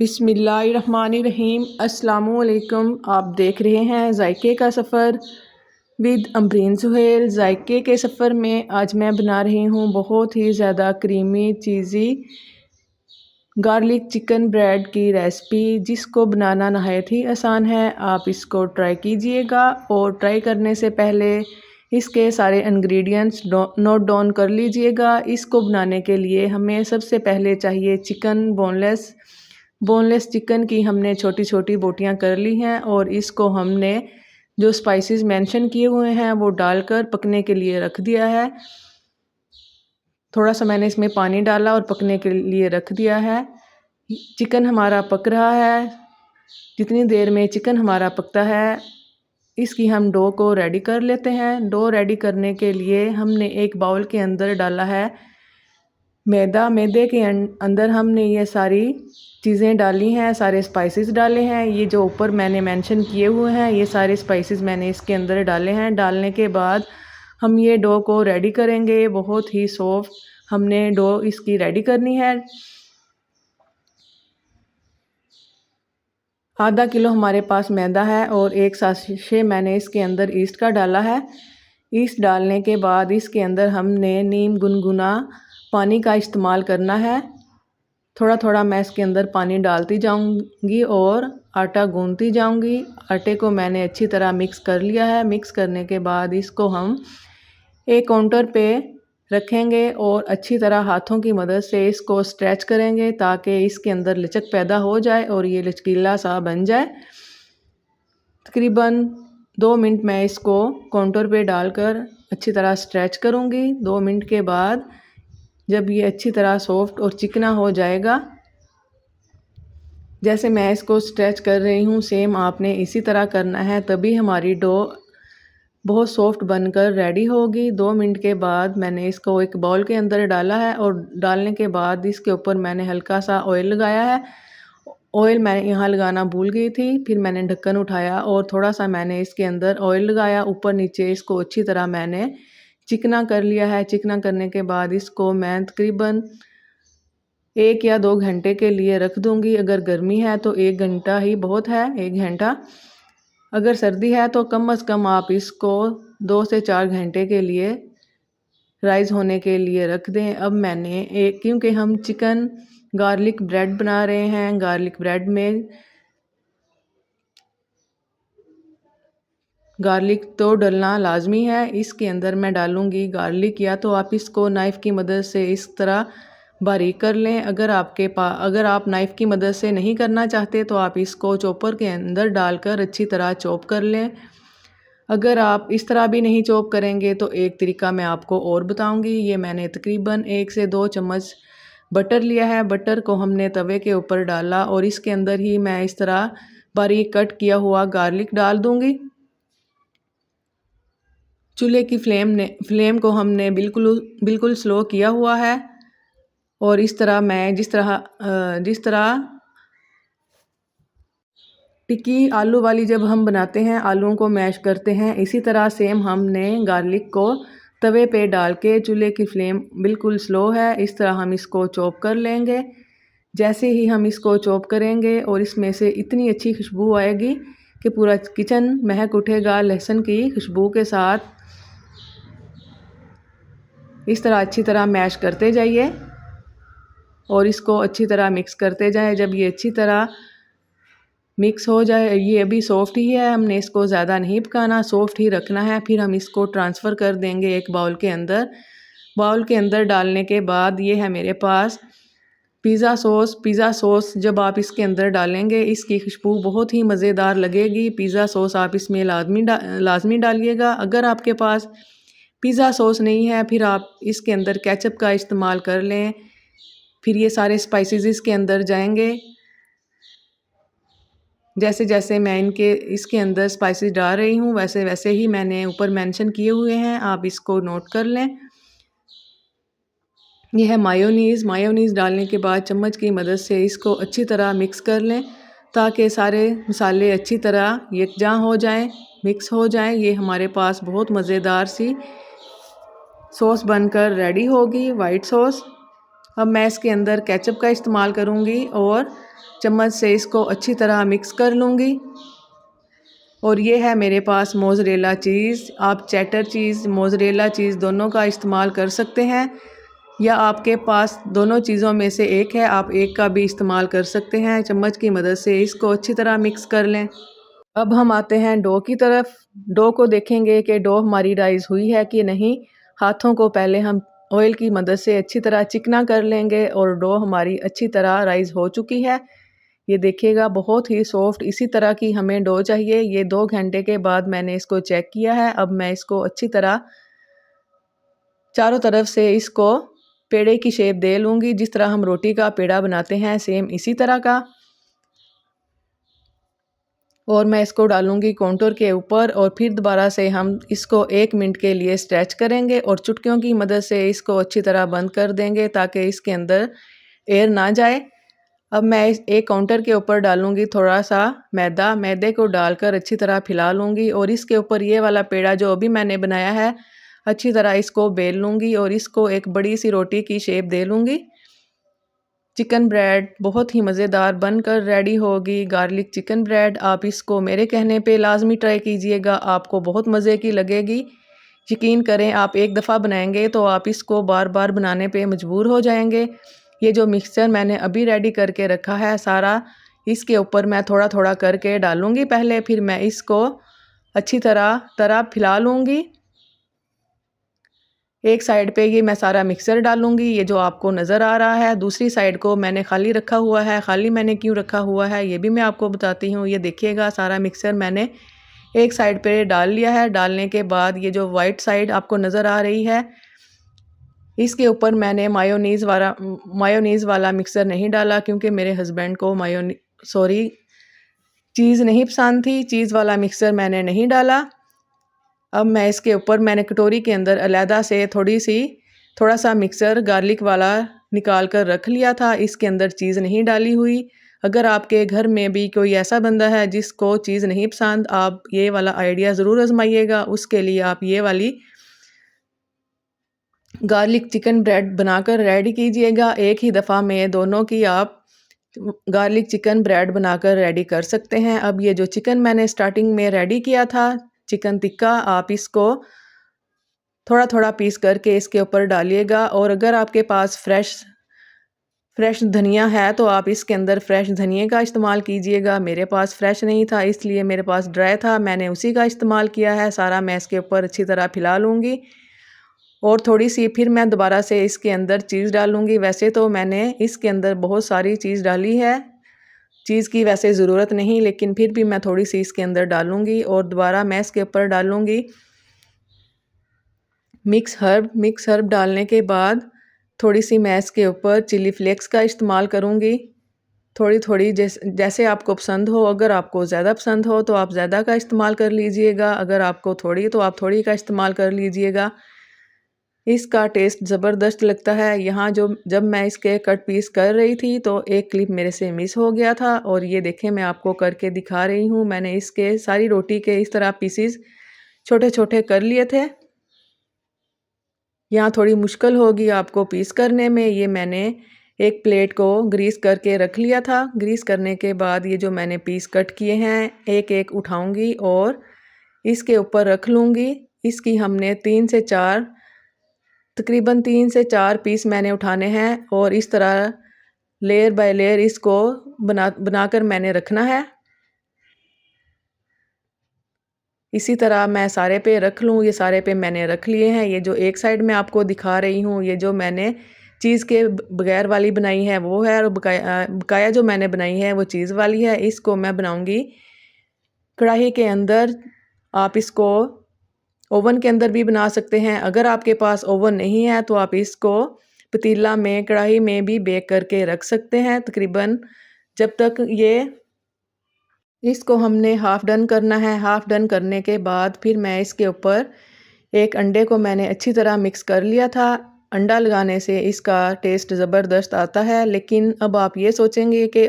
बिस्मिल्लाहिर्रहमानिर्रहीम। अस्सलामुअलैकुम। आप देख रहे हैं जायके का सफ़र विद अमरीन सुहेल। जायके के सफ़र में आज मैं बना रही हूँ बहुत ही ज़्यादा क्रीमी चीज़ी गार्लिक चिकन ब्रेड की रेसिपी, जिसको बनाना नहायत ही आसान है। आप इसको ट्राई कीजिएगा और ट्राई करने से पहले इसके सारे इंग्रेडिएंट्स नोट डाउन कर लीजिएगा। इसको बनाने के लिए हमें सबसे पहले चाहिए चिकन बोनलेस चिकन की हमने छोटी छोटी बोटियां कर ली हैं और इसको हमने जो स्पाइसेस मेंशन किए हुए हैं वो डालकर पकने के लिए रख दिया है। थोड़ा सा मैंने इसमें पानी डाला और पकने के लिए रख दिया है। चिकन हमारा पक रहा है। जितनी देर में चिकन हमारा पकता है इसकी हम डो को रेडी कर लेते हैं। डो रेडी करने के लिए हमने एक बाउल के अंदर डाला है मैदा। मैदे के अंदर हमने ये सारी चीज़ें डाली हैं, सारे स्पाइसेस डाले हैं। ये जो ऊपर मैंने मेंशन किए हुए हैं ये सारे स्पाइसेस मैंने इसके अंदर डाले हैं। डालने के बाद हम ये डो को रेडी करेंगे। बहुत ही सॉफ्ट हमने डो इसकी रेडी करनी है। आधा किलो हमारे पास मैदा है और एक साशे मैंने इसके अंदर ईस्ट का डाला है। ईस्ट डालने के बाद इसके अंदर हमने नीम गुनगुना पानी का इस्तेमाल करना है। थोड़ा थोड़ा मैं इसके अंदर पानी डालती जाऊंगी और आटा गूंथती जाऊंगी। आटे को मैंने अच्छी तरह मिक्स कर लिया है। मिक्स करने के बाद इसको हम एक काउंटर पे रखेंगे और अच्छी तरह हाथों की मदद से इसको स्ट्रेच करेंगे ताकि इसके अंदर लचक पैदा हो जाए और ये लचकीला सा बन जाए। तकरीबन 2 मिनट मैं इसको काउंटर पे डालकर अच्छी तरह स्ट्रेच करूँगी। 2 मिनट के बाद जब ये अच्छी तरह सॉफ्ट और चिकना हो जाएगा, जैसे मैं इसको स्ट्रेच कर रही हूँ सेम आपने इसी तरह करना है, तभी हमारी डो बहुत सॉफ्ट बनकर रेडी होगी। 2 मिनट के बाद मैंने इसको एक बाउल के अंदर डाला है और डालने के बाद इसके ऊपर मैंने हल्का सा ऑयल लगाया है। ऑयल मैं यहाँ लगाना भूल गई थी। फिर मैंने ढक्कन उठाया और थोड़ा सा मैंने इसके अंदर ऑयल लगाया। ऊपर नीचे इसको अच्छी तरह मैंने चिकना कर लिया है। चिकना करने के बाद इसको मैं तकरीबन 1 या 2 घंटे के लिए रख दूँगी। अगर गर्मी है तो 1 घंटा ही बहुत है, 1 घंटा। अगर सर्दी है तो कम से कम आप इसको 2 से 4 घंटे के लिए राइज़ होने के लिए रख दें। अब मैंने क्योंकि हम चिकन गार्लिक ब्रेड बना रहे हैं, गार्लिक ब्रेड में गार्लिक तो डलना लाजमी है। इसके अंदर मैं डालूँगी गार्लिक। या तो आप इसको नाइफ़ की मदद से इस तरह बारीक कर लें। अगर आप नाइफ़ की मदद से नहीं करना चाहते तो आप इसको चॉपर के अंदर डालकर अच्छी तरह चॉप कर लें। अगर आप इस तरह भी नहीं चॉप करेंगे तो एक तरीका मैं आपको और बताऊंगी। ये मैंने तकरीबन 1 से 2 चम्मच बटर लिया है। बटर को हमने तवे के ऊपर डाला और इसके अंदर ही मैं इस तरह बारीक कट किया हुआ गार्लिक डाल दूंगी। चूल्हे की फ्लेम को हमने बिल्कुल स्लो किया हुआ है और इस तरह मैं जिस तरह टिक्की आलू वाली जब हम बनाते हैं, आलूओं को मैश करते हैं, इसी तरह सेम हमने गार्लिक को तवे पे डाल के, चूल्हे की फ्लेम बिल्कुल स्लो है, इस तरह हम इसको चॉप कर लेंगे। जैसे ही हम इसको चॉप करेंगे और इसमें से इतनी अच्छी खुशबू आएगी कि पूरा किचन महक उठेगा लहसुन की खुशबू के साथ। इस तरह अच्छी तरह मैश करते जाइए और इसको अच्छी तरह मिक्स करते जाएं। जब ये अच्छी तरह मिक्स हो जाए, ये अभी सॉफ्ट ही है, हमने इसको ज़्यादा नहीं पकाना, सॉफ्ट ही रखना है। फिर हम इसको ट्रांसफ़र कर देंगे एक बाउल के अंदर। बाउल के अंदर डालने के बाद ये है मेरे पास पिज़्ज़ा सॉस जब आप इसके अंदर डालेंगे इसकी खुशबू बहुत ही मज़ेदार लगेगी। पिज़्ज़ा सॉस आप इसमें लाजमी डालिएगा। अगर आपके पास पिज़्ज़ा सॉस नहीं है फिर आप इसके अंदर केचप का इस्तेमाल कर लें। फिर ये सारे स्पाइसेस इसके अंदर जाएंगे। जैसे जैसे मैं इसके अंदर स्पाइसेस डाल रही हूँ वैसे वैसे ही मैंने ऊपर मेंशन किए हुए हैं, आप इसको नोट कर लें। यह है मायोनीज़ डालने के बाद चम्मच की मदद से इसको अच्छी तरह मिक्स कर लें ताकि सारे मसाले अच्छी तरह यकजां हो जाएं, मिक्स हो जाएं। ये हमारे पास बहुत मज़ेदार सी सॉस बनकर रेडी होगी, वाइट सॉस। अब मैं इसके अंदर केचप का इस्तेमाल करूँगी और चम्मच से इसको अच्छी तरह मिक्स कर लूँगी। और ये है मेरे पास मोज़रेला चीज़। आप चेडर चीज़, मोज़रेला चीज़ दोनों का इस्तेमाल कर सकते हैं, या आपके पास दोनों चीज़ों में से एक है, आप एक का भी इस्तेमाल कर सकते हैं। चम्मच की मदद से इसको अच्छी तरह मिक्स कर लें। अब हम आते हैं डो की तरफ। डो को देखेंगे कि डो हमारी राइज़ हुई है कि नहीं। हाथों को पहले हम ऑयल की मदद से अच्छी तरह चिकना कर लेंगे और डो हमारी अच्छी तरह राइज़ हो चुकी है। ये देखिएगा बहुत ही सॉफ्ट इसी तरह की हमें डो चाहिए। ये 2 घंटे के बाद मैंने इसको चेक किया है। अब मैं इसको अच्छी तरह चारों तरफ से इसको पेड़े की शेप दे लूँगी, जिस तरह हम रोटी का पेड़ा बनाते हैं सेम इसी तरह का। और मैं इसको डालूँगी काउंटर के ऊपर और फिर दोबारा से हम इसको 1 मिनट के लिए स्ट्रेच करेंगे और चुटकियों की मदद से इसको अच्छी तरह बंद कर देंगे ताकि इसके अंदर एयर ना जाए। अब मैं एक काउंटर के ऊपर डालूँगी थोड़ा सा मैदा। मैदे को डालकर अच्छी तरह फैला लूँगी और इसके ऊपर ये वाला पेड़ा जो अभी मैंने बनाया है अच्छी तरह इसको बेल लूँगी और इसको एक बड़ी सी रोटी की शेप दे लूँगी। चिकन ब्रेड बहुत ही मज़ेदार बनकर रेडी होगी। गार्लिक चिकन ब्रेड, आप इसको मेरे कहने पे लाजमी ट्राई कीजिएगा, आपको बहुत मज़े की लगेगी। यकीन करें, आप एक दफ़ा बनाएंगे तो आप इसको बार बार बनाने पे मजबूर हो जाएंगे। ये जो मिक्सचर मैंने अभी रेडी करके रखा है सारा, इसके ऊपर मैं थोड़ा थोड़ा करके डालूँगी पहले, फिर मैं इसको अच्छी तरह फैला लूँगी। एक साइड पे ये मैं सारा मिक्सर डालूँगी, ये जो आपको नज़र आ रहा है। दूसरी साइड को मैंने खाली रखा हुआ है। खाली मैंने क्यों रखा हुआ है ये भी मैं आपको बताती हूँ। ये देखिएगा सारा मिक्सर मैंने एक साइड पे डाल लिया है। डालने के बाद ये जो वाइट साइड आपको नज़र आ रही है, इसके ऊपर मैंने मायोनीज़ वाला मिक्सर नहीं डाला, क्योंकि मेरे हस्बैंड को चीज़ नहीं पसंद थी। चीज़ वाला मिक्सर मैंने नहीं डाला। अब मैं इसके ऊपर मैंने कटोरी के अंदर अलहदा से थोड़ा सा मिक्सर गार्लिक वाला निकाल कर रख लिया था। इसके अंदर चीज़ नहीं डाली हुई। अगर आपके घर में भी कोई ऐसा बंदा है जिसको चीज़ नहीं पसंद, आप ये वाला आइडिया ज़रूर आजमाइएगा। उसके लिए आप ये वाली गार्लिक चिकन ब्रेड बनाकर रेडी कीजिएगा। एक ही दफ़ा में दोनों की आप गार्लिक चिकन ब्रेड बनाकर रेडी कर सकते हैं। अब ये जो चिकन मैंने स्टार्टिंग में रेडी किया था चिकन टिक्का, आप इसको थोड़ा थोड़ा पीस करके इसके ऊपर डालिएगा। और अगर आपके पास फ्रेश धनिया है तो आप इसके अंदर फ्रेश धनिए का इस्तेमाल कीजिएगा। मेरे पास फ्रेश नहीं था, इसलिए मेरे पास ड्राई था, मैंने उसी का इस्तेमाल किया है। सारा मैं इसके ऊपर अच्छी तरह फैला लूँगी और थोड़ी सी फिर मैं दोबारा से इसके अंदर चीज़ डालूँगी। वैसे तो मैंने इसके अंदर बहुत सारी चीज़ डाली है, चीज़ की वैसे ज़रूरत नहीं, लेकिन फिर भी मैं थोड़ी सी इसके अंदर डालूँगी। और दोबारा मैं इसके ऊपर डालूँगी मिक्स हर्ब डालने के बाद थोड़ी सी मैं इसके ऊपर चिली फ्लेक्स का इस्तेमाल करूँगी। थोड़ी थोड़ी जैसे आपको पसंद हो। अगर आपको ज़्यादा पसंद हो तो आप ज़्यादा का इस्तेमाल कर लीजिएगा, अगर आपको थोड़ी तो आप थोड़ी का इस्तेमाल कर लीजिएगा। इसका टेस्ट ज़बरदस्त लगता है। यहाँ जब मैं इसके कट पीस कर रही थी तो एक क्लिप मेरे से मिस हो गया था, और ये देखें मैं आपको करके दिखा रही हूँ। मैंने इसके सारी रोटी के इस तरह पीसीस छोटे छोटे कर लिए थे। यहाँ थोड़ी मुश्किल होगी आपको पीस करने में। ये मैंने एक प्लेट को ग्रीस करके रख लिया था। ग्रीस करने के बाद ये जो मैंने पीस कट किए हैं एक एक उठाऊंगी और इसके ऊपर रख लूँगी। इसकी हमने तकरीबन 3 से 4 पीस मैंने उठाने हैं और इस तरह लेयर बाय लेयर इसको बनाकर मैंने रखना है। इसी तरह मैं सारे पे रख लूँ। ये सारे पे मैंने रख लिए हैं। ये जो एक साइड में आपको दिखा रही हूँ, ये जो मैंने चीज़ के बगैर वाली बनाई है वो है, और बकाया जो मैंने बनाई है वो चीज़ वाली है। इसको मैं बनाऊँगी कढ़ाई के अंदर। आप इसको ओवन के अंदर भी बना सकते हैं। अगर आपके पास ओवन नहीं है तो आप इसको पतीला में कढ़ाई में भी बेक करके रख सकते हैं। तकरीबन जब तक इसको हमने हाफ़ डन करना है। हाफ़ डन करने के बाद फिर मैं इसके ऊपर एक अंडे को मैंने अच्छी तरह मिक्स कर लिया था। अंडा लगाने से इसका टेस्ट ज़बरदस्त आता है, लेकिन अब आप ये सोचेंगे कि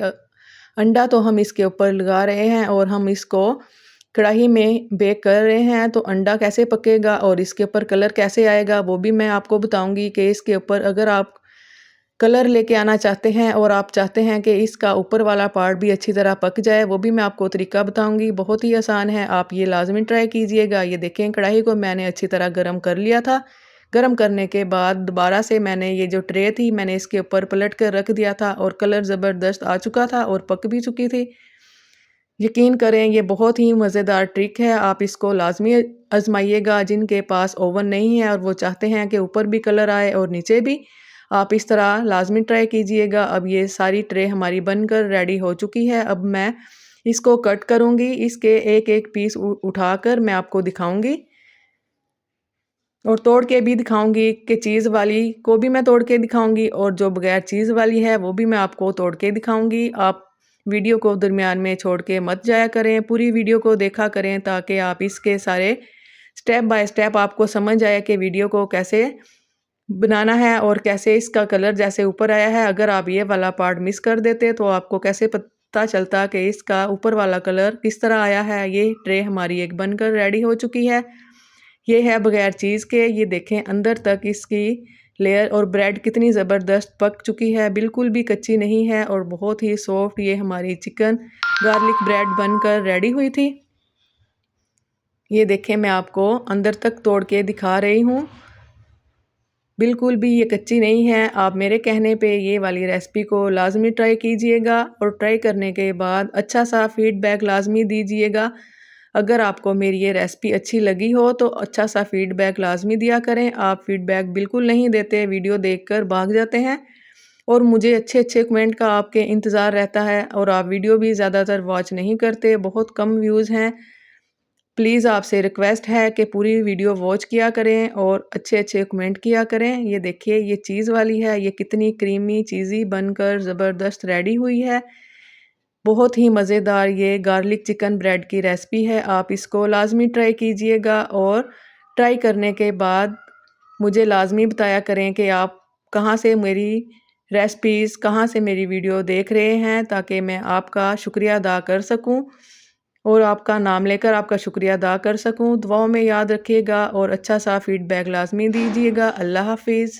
अंडा तो हम इसके ऊपर लगा रहे हैं और हम इसको कढ़ाई में बेक कर रहे हैं, तो अंडा कैसे पकेगा और इसके ऊपर कलर कैसे आएगा, वो भी मैं आपको बताऊंगी कि इसके ऊपर अगर आप कलर लेके आना चाहते हैं और आप चाहते हैं कि इसका ऊपर वाला पार्ट भी अच्छी तरह पक जाए, वो भी मैं आपको तरीका बताऊंगी। बहुत ही आसान है, आप ये लाजमी ट्राई कीजिएगा। ये देखें, कढ़ाई को मैंने अच्छी तरह गर्म कर लिया था। गर्म करने के बाद दोबारा से मैंने ये जो ट्रे थी मैंने इसके ऊपर पलट कर रख दिया था और कलर ज़बरदस्त आ चुका था और पक भी चुकी थी। यकीन करें, ये बहुत ही मज़ेदार ट्रिक है, आप इसको लाजमी आजमाइएगा। जिनके पास ओवन नहीं है और वो चाहते हैं कि ऊपर भी कलर आए और नीचे भी, आप इस तरह लाजमी ट्राई कीजिएगा। अब ये सारी ट्रे हमारी बनकर रेडी हो चुकी है। अब मैं इसको कट करूँगी, इसके एक एक पीस उठाकर मैं आपको दिखाऊँगी और तोड़ के भी दिखाऊँगी कि चीज़ वाली को भी मैं तोड़ के दिखाऊँगी और जो बगैर चीज़ वाली है वो भी मैं आपको तोड़ के दिखाऊँगी। आप वीडियो को दरमियान में छोड़ के मत जाया करें, पूरी वीडियो को देखा करें ताकि आप इसके सारे स्टेप बाय स्टेप आपको समझ आए कि वीडियो को कैसे बनाना है और कैसे इसका कलर जैसे ऊपर आया है। अगर आप ये वाला पार्ट मिस कर देते तो आपको कैसे पता चलता कि इसका ऊपर वाला कलर किस तरह आया है। ये ट्रे हमारी एक बनकर रेडी हो चुकी है। ये है बगैर चीज़ के। ये देखें, अंदर तक इसकी लेयर और ब्रेड कितनी ज़बरदस्त पक चुकी है, बिल्कुल भी कच्ची नहीं है और बहुत ही सॉफ्ट ये हमारी चिकन गार्लिक ब्रेड बनकर रेडी हुई थी। ये देखें, मैं आपको अंदर तक तोड़ के दिखा रही हूँ, बिल्कुल भी ये कच्ची नहीं है। आप मेरे कहने पे ये वाली रेसिपी को लाजमी ट्राई कीजिएगा और ट्राई करने के बाद अच्छा सा फीडबैक लाजमी दीजिएगा। अगर आपको मेरी ये रेसिपी अच्छी लगी हो तो अच्छा सा फीडबैक लाजमी दिया करें। आप फीडबैक बिल्कुल नहीं देते, वीडियो देखकर भाग जाते हैं और मुझे अच्छे अच्छे कमेंट का आपके इंतज़ार रहता है और आप वीडियो भी ज़्यादातर वॉच नहीं करते, बहुत कम व्यूज़ हैं। प्लीज़ आपसे रिक्वेस्ट है कि पूरी वीडियो वॉच किया करें और अच्छे अच्छे कमेंट किया करें। ये देखिए, ये चीज़ वाली है, ये कितनी क्रीमी चीज़ी बनकर ज़बरदस्त रेडी हुई है। बहुत ही मज़ेदार ये गार्लिक चिकन ब्रेड की रेसिपी है। आप इसको लाजमी ट्राई कीजिएगा और ट्राई करने के बाद मुझे लाजमी बताया करें कि आप कहाँ से मेरी रेसिपीज़, कहाँ से मेरी वीडियो देख रहे हैं ताकि मैं आपका शुक्रिया अदा कर सकूं और आपका नाम लेकर आपका शुक्रिया अदा कर सकूं। दुआओं में याद रखिएगा और अच्छा सा फीडबैक लाजमी दीजिएगा। अल्लाह हाफिज़।